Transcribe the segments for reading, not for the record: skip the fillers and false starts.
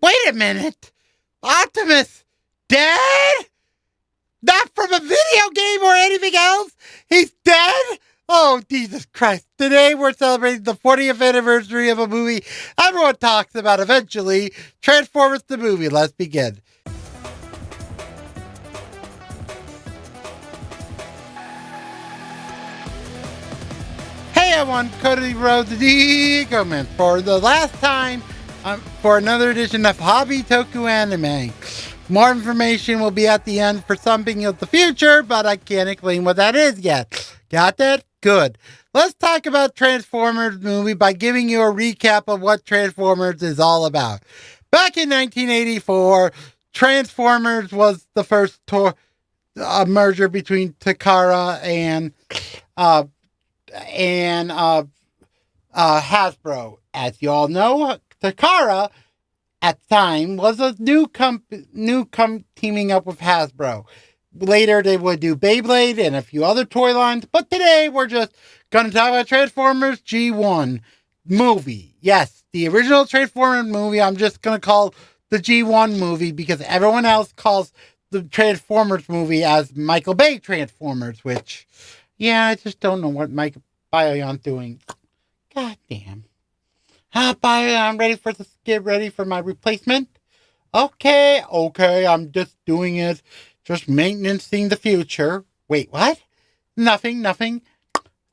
Wait a minute! Optimus dead? Not from a video game or anything else? He's dead? Oh, Jesus Christ. Today we're celebrating the 40th anniversary of a movie everyone talks about eventually, Transformers the movie. Let's begin. Hey everyone, Cody Rhodes, the Eco Man, for the last time for another edition of Hobby Toku Anime. More information will be at the end for something of the future, but I can't explain what that is yet. Got that? Good. Let's talk about Transformers movie by giving you a recap of what Transformers is all about. Back in 1984, Transformers was the first merger between Takara uh, and Hasbro. As you all know, Takara at the time was a new teaming up with Hasbro. Later, they would do Beyblade and a few other toy lines, but today we're just going to talk about Transformers G1 movie. Yes, the original Transformers movie. I'm just going to call the G1 movie because everyone else calls the Transformers movie as Michael Bay Transformers, which, yeah, I just don't know what Mike Bioyon's doing. God damn. Bio, I'm ready for this. Get ready for my replacement. Okay, I'm just doing it. Just maintaining the future. Wait, what? Nothing.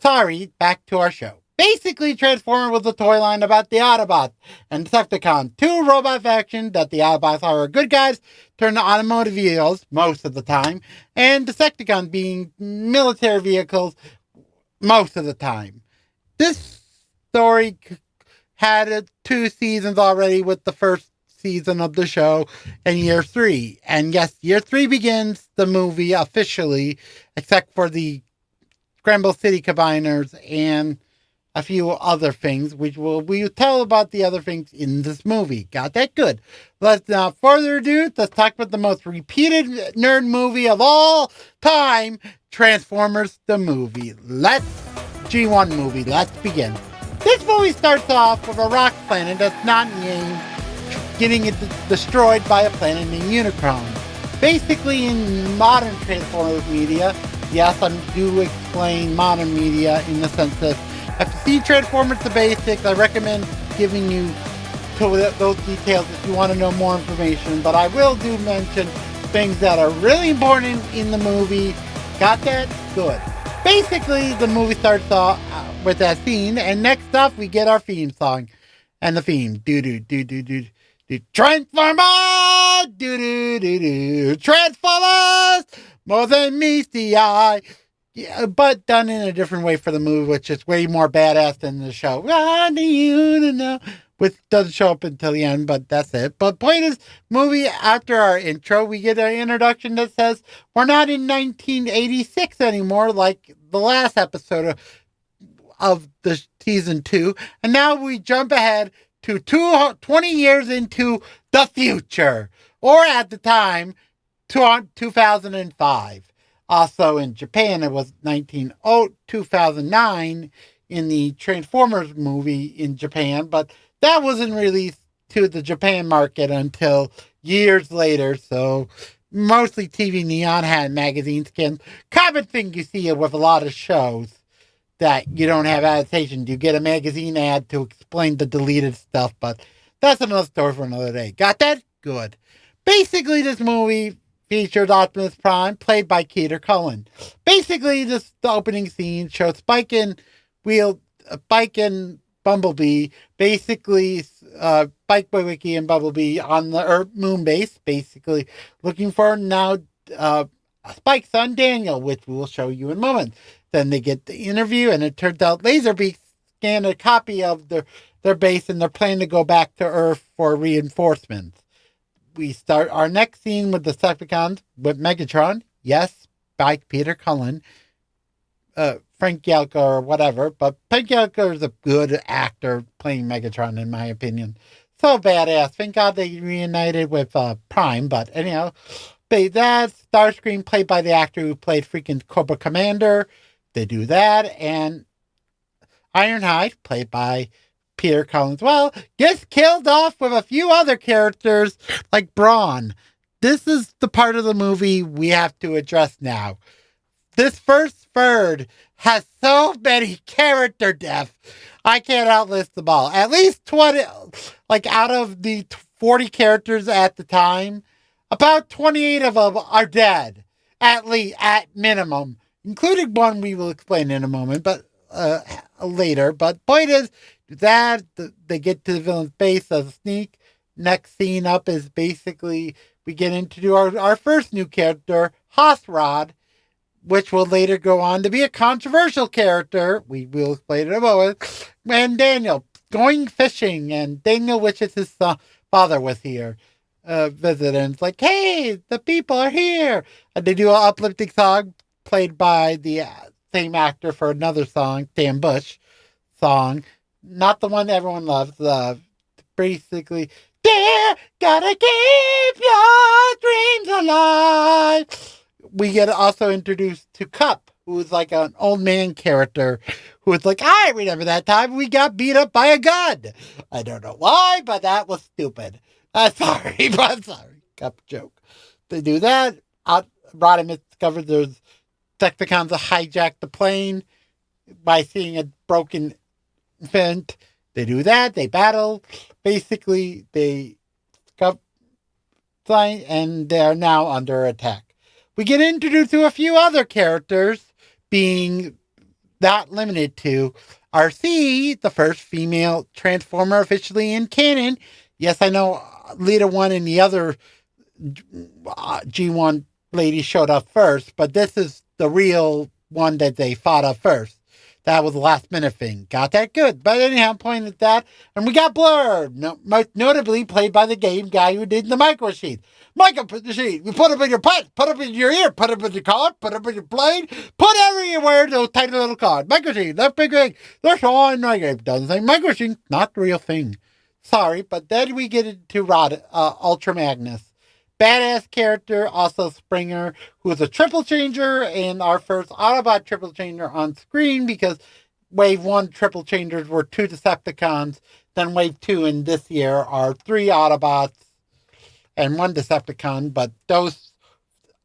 Sorry, back to our show. Basically, Transformer was a toy line about the Autobots and Decepticons, two robot factions that the Autobots are good guys, turned to automotive vehicles most of the time, and Decepticons being military vehicles most of the time. This story had 2 seasons already, with the first season of the show in year 3. And yes, year 3 begins the movie officially, except for the Scramble City Combiners and a few other things, which we will tell about the other things in this movie. Got that? Good. Let's not further ado. Let's talk about the most repeated nerd movie of all time, Transformers the movie. G1 movie. Let's begin. This movie starts off with a rock planet that's not named, getting it destroyed by a planet named Unicron. Basically, in modern Transformers media, yes, I do explain modern media in the sense that if you see Transformers the basics, I recommend giving you those details if you want to know more information. But I will do mention things that are really important in the movie. Got that? Good. Basically, the movie starts off with that scene, and next up we get our theme song. And the theme, do Transformers, Transformers, more than meets the eye. Yeah, but done in a different way for the movie, which is way more badass than the show. I need you to know, which doesn't show up until the end, but that's it. But point is, movie, after our intro, we get an introduction that says we're not in 1986 anymore, like the last episode of the season 2, and now we jump ahead to 20 years into the future, or at the time, 2005. Also in Japan, it was 2009 in the Transformers movie in Japan, but that wasn't released to the Japan market until years later. So mostly TV Neon had magazine skins. Common thing you see with a lot of shows that you don't have adaptations. You get a magazine ad to explain the deleted stuff, but that's another story for another day. Got that? Good. Basically, this movie features Optimus Prime, played by Peter Cullen. Basically, the opening scene shows Spike and Bumblebee, basically Spike, Wiki, and Bumblebee on the moon base, basically looking for now Spike's son Daniel, which we will show you in a moment. Then they get the interview, and it turns out Laserbeak scanned a copy of their base, and they're planning to go back to Earth for reinforcements. We start our next scene with the Decepticons with Megatron. Yes, by Peter Cullen. Frank Yelko or whatever, but Frank Yelko is a good actor playing Megatron, in my opinion. So badass. Thank God they reunited with Prime, but anyhow. But that's Starscream, played by the actor who played freaking Cobra Commander. They do that, and Ironhide, played by Peter Cullen's, well, gets killed off with a few other characters like Brawn. This is the part of the movie we have to address now. This first third has so many character deaths. I can't outlist them all. At least 20, like out of the 40 characters at the time, about 28 of them are dead. At least, at minimum. Including one we will explain in a moment, but later. But point is that they get to the villain's base as a sneak. Next scene up is basically we get into our first new character, Hosrod, which will later go on to be a controversial character. We will explain in a moment. And Daniel going fishing, and Daniel wishes his father was here. Visit, and it's like, hey, the people are here. And they do an uplifting song played by the same actor for another song, Sam Bush song. Not the one everyone loves. Basically, they're gonna keep your dreams alive. We get also introduced to Cup, who is like an old man character who is like, I remember that time we got beat up by a gun. I don't know why, but that was stupid. Sorry, but I'm sorry. Cup joke. They do that. Rodimus discovers there's Decepticons hijacked the plane by seeing a broken vent. They do that. They battle. Basically, they and they are now under attack. We get introduced to a few other characters, being not limited to RC, the first female Transformer officially in canon. Yes, I know Lita 1 and the other G1 lady showed up first, but this is the real one that they fought up first. That was the last minute thing. Got that good. But anyhow, point at that. And we got Blurred, most notably played by the game guy who did the micro machine. Micro machine. You put him in your pants, put him in your ear, put him in your car, put him in your plane, put everywhere those tiny little cards. Micro machine, that big thing. That's all in my game. Doesn't say micro machine, not the real thing. Sorry, but then we get into Ultra Magnus. Badass character, also Springer, who is a triple changer, and our first Autobot triple changer on screen, because Wave 1 triple changers were 2 Decepticons, then Wave 2 in this year are 3 Autobots and 1 Decepticon, but those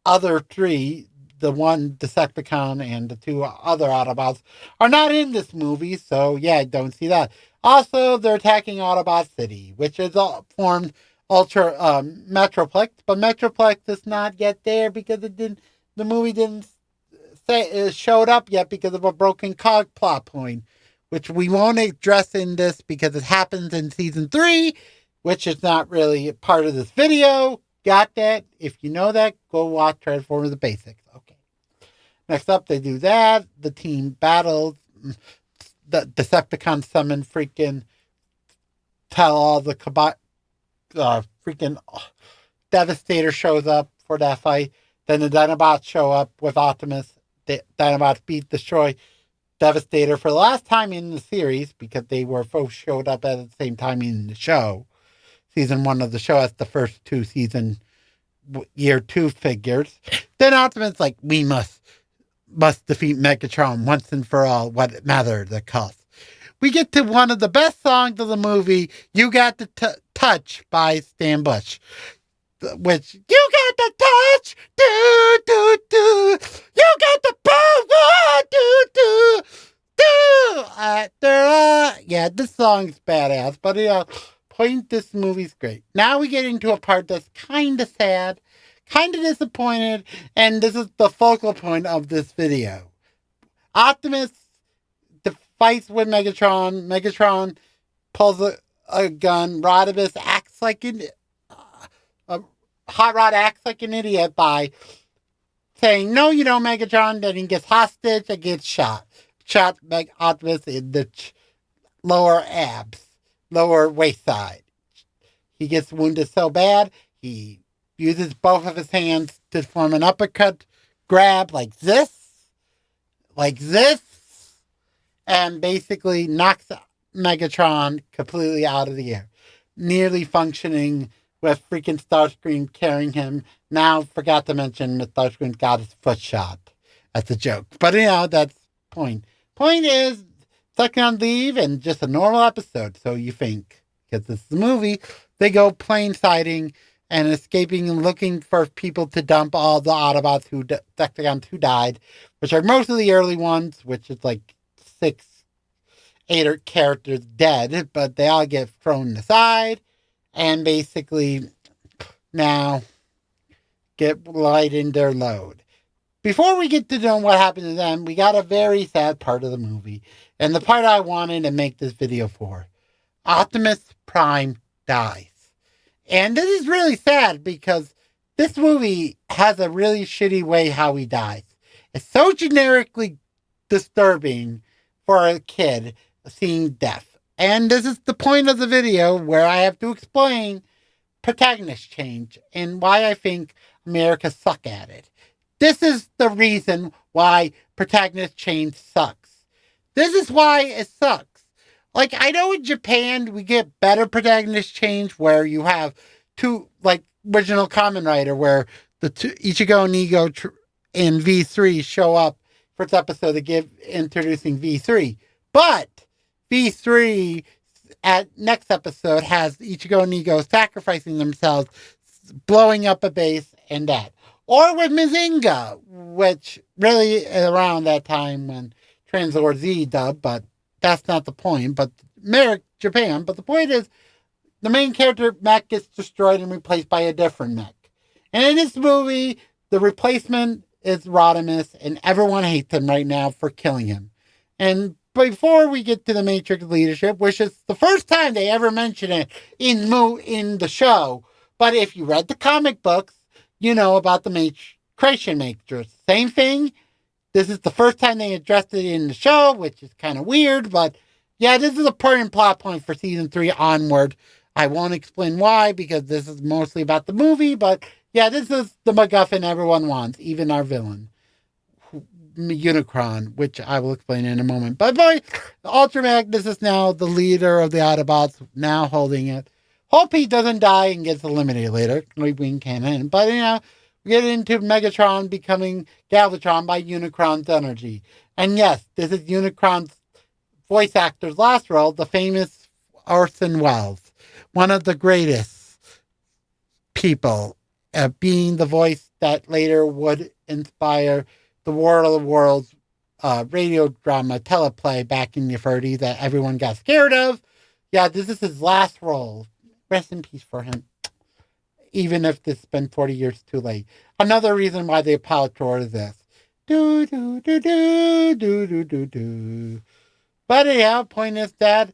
other 3, the 1 Decepticon and the 2 other Autobots, are not in this movie, so yeah, I don't see that. Also, they're attacking Autobot City, which is formed Metroplex, but Metroplex is not yet there because the movie didn't say it showed up yet because of a broken cog plot point, which we won't address in this because it happens in season 3, which is not really a part of this video. Got that? If you know that, go watch Transformers the Basics. Okay. Next up, they do that. The team battles. The Decepticons summon freaking tell all the freaking Devastator shows up for that fight. Then the Dinobots show up with Optimus. The Dinobots beat, destroy Devastator for the last time in the series because they were both showed up at the same time in the show. Season 1 of the show as the first 2 season year 2 figures. Then Optimus like, we must defeat Megatron once and for all, what it matters the cost. We get to one of the best songs of the movie, You Got the Touch by Sam Bush. Which, you got the touch, do, do, do. You got the power, do, do, do. Yeah, this song's badass, but this movie's great. Now we get into a part that's kind of sad, kind of disappointed, and this is the focal point of this video. Optimus fights with Megatron. Megatron pulls a gun. Rodimus acts like Hot Rod acts like an idiot by saying, no, you don't, Megatron. Then he gets hostage and gets shot. Shot Optimus in the lower abs, lower waist side. He gets wounded so bad, he uses both of his hands to form an uppercut grab like this, and basically knocks Megatron completely out of the air. Nearly functioning with freaking Starscream carrying him. Now, forgot to mention that Starscream got his foot shot. That's a joke. But, that's point. Point is, Second leave and just a normal episode, so you think. Because this is a movie, they go plane sighting and escaping and looking for people to dump all the Autobots Decepticons who died, which are most of the early ones, which is like 8 characters dead, but they all get thrown aside and basically now get lightened their load. Before we get to know what happened to them, we got a very sad part of the movie, and the part I wanted to make this video for. Optimus Prime dies. And this is really sad because this movie has a really shitty way how he dies. It's so generically disturbing for a kid seeing death. And this is the point of the video where I have to explain protagonist change and why I think America suck at it. This is the reason why protagonist change sucks. This is why it sucks. Like, I know in Japan we get better protagonist change where you have two, like original Kamen Rider, where the two, Ichigo and Ego in V3 show up for its episode to give introducing V3. But V3 at next episode has Ichigo and Ego sacrificing themselves, blowing up a base, and that. Or with Mazinga, which really around that time when Translord Z dubbed, but that's not the point. But Japan. But the point is, the main character mech gets destroyed and replaced by a different mech. And in this movie, the replacement is Rodimus, and everyone hates him right now for killing him. And before we get to the Matrix leadership, which is the first time they ever mention it in the show, but if you read the comic books, you know about the creation matrix. Same thing. This is the first time they addressed it in the show, which is kind of weird, but yeah, this is an important plot point for season 3 onward. I won't explain why, because this is mostly about the movie, but yeah, this is the MacGuffin everyone wants, even our villain, Unicron, which I will explain in a moment. But boy, Ultra Magnus is now the leader of the Autobots, now holding it. Hope he doesn't die and gets eliminated later. Wing canon. But we get into Megatron becoming Galvatron by Unicron's energy. And yes, this is Unicron's voice actor's last role, the famous Orson Welles, one of the greatest people, being the voice that later would inspire the War of the Worlds radio drama teleplay back in the 30s that everyone got scared of. Yeah, this is his last role. Rest in peace for him, even if this has been 40 years too late. Another reason why the Apollo tour is this. Do, do, do, do, do, do, do, do. But anyhow, point is that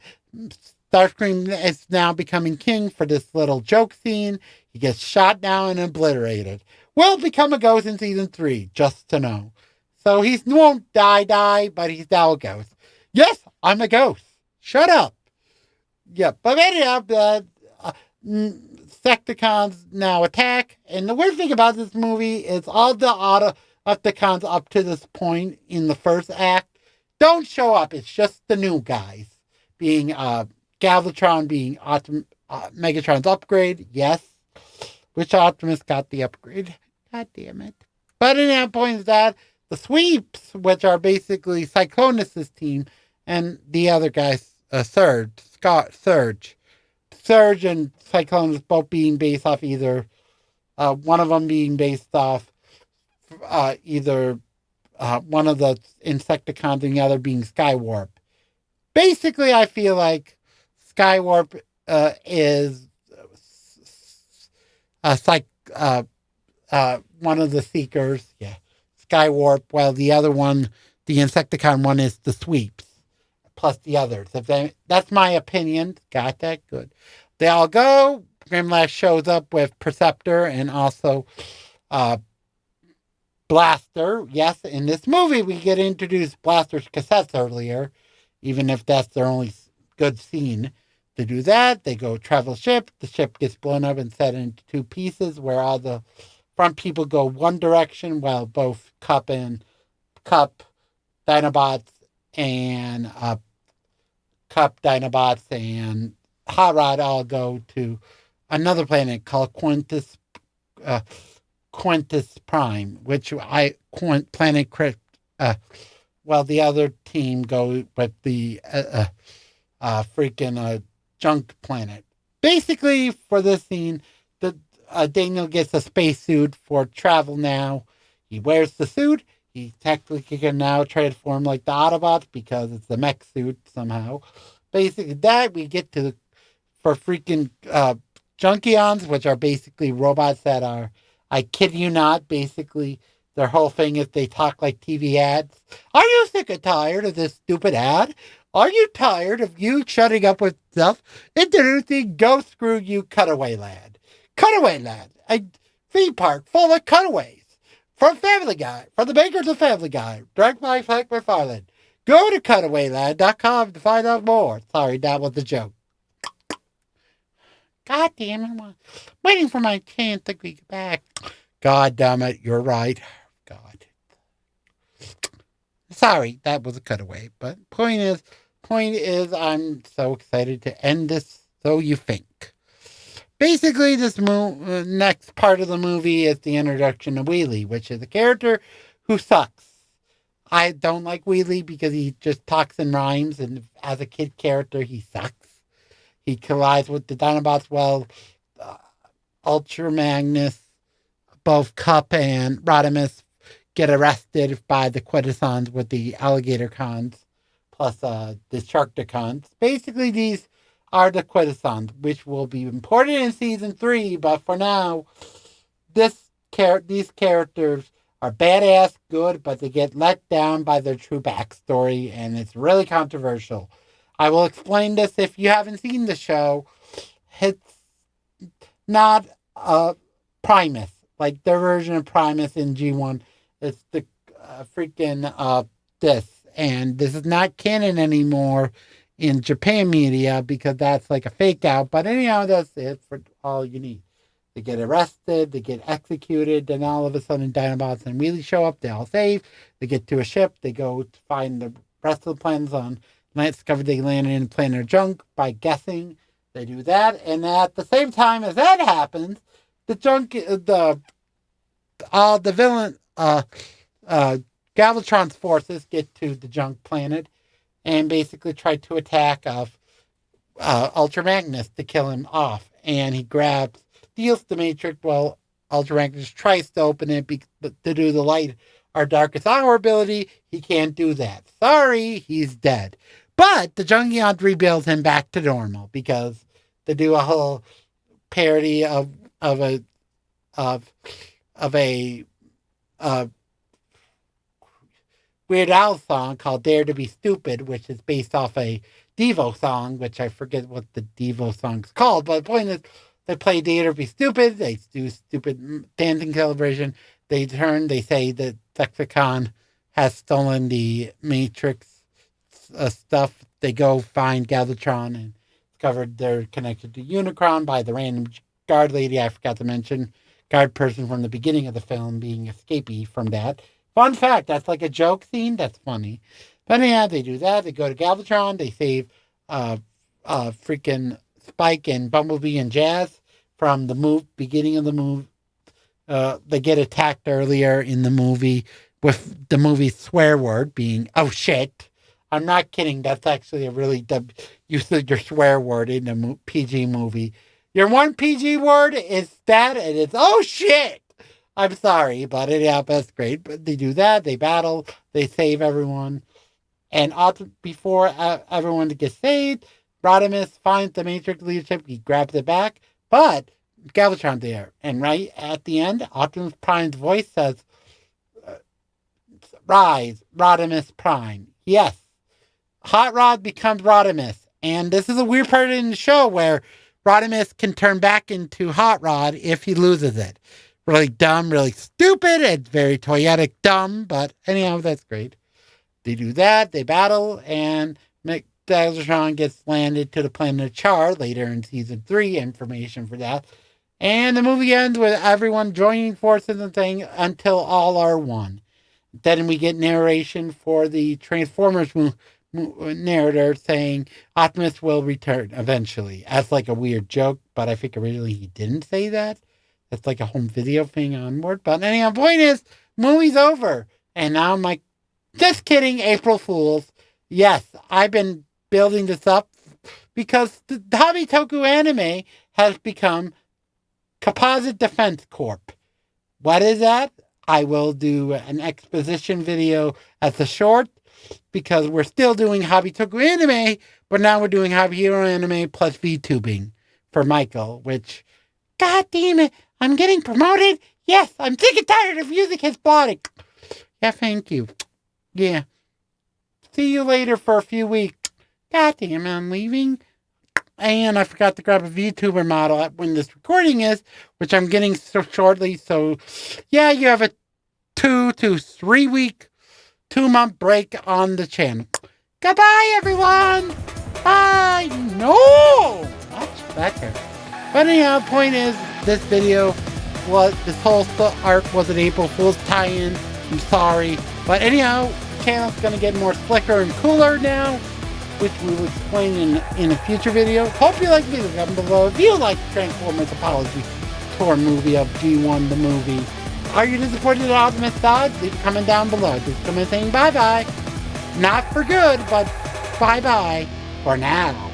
Starscream is now becoming king for this little joke scene. He gets shot down and obliterated. Will become a ghost in season 3, just to know. So he won't die, but he's now a ghost. Yes, I'm a ghost. Shut up. Yeah, but anyhow, Decepticons now attack. And the weird thing about this movie is all the Autobots up to this point in the first act don't show up. It's just the new guys. Being Galvatron being Megatron's upgrade. Yes. Which Optimus got the upgrade. God damn it. But in that point is that the Sweeps, which are basically Cyclonus' team, and the other guys, Surge and Cyclonus both being based off either, one of them being based off either one of the Insecticons and the other being Skywarp. Basically, I feel like Skywarp is one of the Seekers. Yeah, Skywarp. While the other one, the Insecticon one, is the Sweeps. Plus the others. That's my opinion. Got that? Good. They all go. Grimlash shows up with Perceptor and also Blaster. Yes, in this movie we get introduced Blaster's cassettes earlier, even if that's their only good scene. To do that, they go travel ship. The ship gets blown up and set into 2 pieces where all the front people go one direction while both Cup, Dinobots, and Hot Rod all go to another planet called Quintus Prime, which while the other team go with the freaking junk planet. Basically, for this scene, the Daniel gets a spacesuit for travel now. He wears the suit. He technically can now transform like the Autobots because it's the mech suit somehow. Basically, that we get to for freaking Junkions, which are basically robots that are, I kid you not, basically their whole thing is they talk like TV ads. Are you sick and tired of this stupid ad? Are you tired of you shutting up with stuff? Introducing Go Screw You Cutaway Lad. Cutaway Lad, a theme park full of cutaways. From Family Guy, from the makers of Family Guy, directed by Frank McFarlane. Go to cutawaylad.com to find out more. Sorry, that was a joke. God damn it. I'm waiting for my chance to get back. God damn it. You're right. God. Sorry, that was a cutaway. But point is, I'm so excited to end this. So you think. Basically, this next part of the movie is the introduction of Wheelie, which is a character who sucks. I don't like Wheelie because he just talks and rhymes, and as a kid character, he sucks. He collides with the Dinobots. Well, uh, Ultra Magnus, both Cup and Rodimus get arrested by the Quintessons with the alligator cons, plus the Sharkticons. Basically, these are the Quintessons, which will be important in season 3. But for now, these characters are badass good, but they get let down by their true backstory, and it's really controversial. I will explain this if you haven't seen the show. It's not Primus, like their version of Primus in G1. It's the freaking this, and this is not canon anymore in Japan media because that's like a fake out. But anyhow, that's it for all you need. They get arrested, they get executed, then all of a sudden Dinobots and Wheelie show up, they all save, they get to a ship, they go to find the rest of the planets on Night Discovered they landed in a planet of junk by guessing. They do that, and at the same time as that happens, the villain Galvatron's forces get to the junk planet and basically try to attack Ultra Magnus to kill him off. And he steals the Matrix while Ultra Magnus tries to open it but to do the light our darkest hour ability. He can't do that. Sorry, he's dead. But the Junkions rebuild him back to normal because they do a whole parody of a of of a uh, Weird Al song called "Dare to Be Stupid," which is based off a Devo song, which I forget what the Devo song's called. But the point is, they play "Dare to Be Stupid." They do stupid dancing celebration. They say that Sexicon has stolen the Matrix stuff. They go find Galvatron and discovered they're connected to Unicron by the random guard lady I forgot to mention, guard person from the beginning of the film being escapee from that. Fun fact, that's like a joke scene. That's funny. But anyhow, they do that. They go to Galvatron. They save freaking Spike and Bumblebee and Jazz from the beginning of the movie. They get attacked earlier in the movie with the movie's swear word being "oh shit." I'm not kidding. That's actually a really use of your swear word in a PG movie. Your one PG word is that, and it's "oh shit." I'm sorry, but yeah, that's great. But they do that. They battle. They save everyone. And before everyone gets saved, Rodimus finds the Matrix leadership. He grabs it back. But Galvatron's there. And right at the end, Optimus Prime's voice says, "Rise, Rodimus Prime." Yes. Hot Rod becomes Rodimus. And this is a weird part in the show where Rodimus can turn back into Hot Rod if he loses it. Really dumb, really stupid. It's very toyetic dumb, but anyhow, that's great. They do that, they battle, and Galvatron gets landed to the planet Char later in season 3. Information for that. And the movie ends with everyone joining forces and saying, "until all are one." Then we get narration for the Transformers narrator saying Optimus will return eventually, as like a weird joke, but I think originally he didn't say that. It's like a home video thing onward. But anyhow, point is, movie's over. And now my Just kidding, April Fools. Yes, I've been building this up because the Hobby Toku Anime has become Composite Defense Corp. What is that? I will do an exposition video as a short because we're still doing Hobby Toku Anime, but now we're doing Hobby Hero Anime plus VTubing for Michael, which, god damn it, I'm getting promoted? Yes, I'm sick and tired of using his body. Yeah, thank you. Yeah. See you later for a few weeks. God damn it, I'm leaving. And I forgot to grab a VTuber model when this recording is, which I'm getting so shortly. So, yeah, you have a 2 to 3 week, 2-month break on the channel. Goodbye, everyone. Bye. No, much better. But anyhow, the point is, this video was, this whole arc was an April Fool's tie-in. I'm sorry. But anyhow, the channel's going to get more slicker and cooler now, which we will explain in a future video. Hope you like the video. Comment below if you like Transformers Apology Tour movie of G1 the movie. Are you disappointed at Optimus Dodge? Leave a comment down below. Just comment saying bye-bye. Not for good, but bye-bye for now.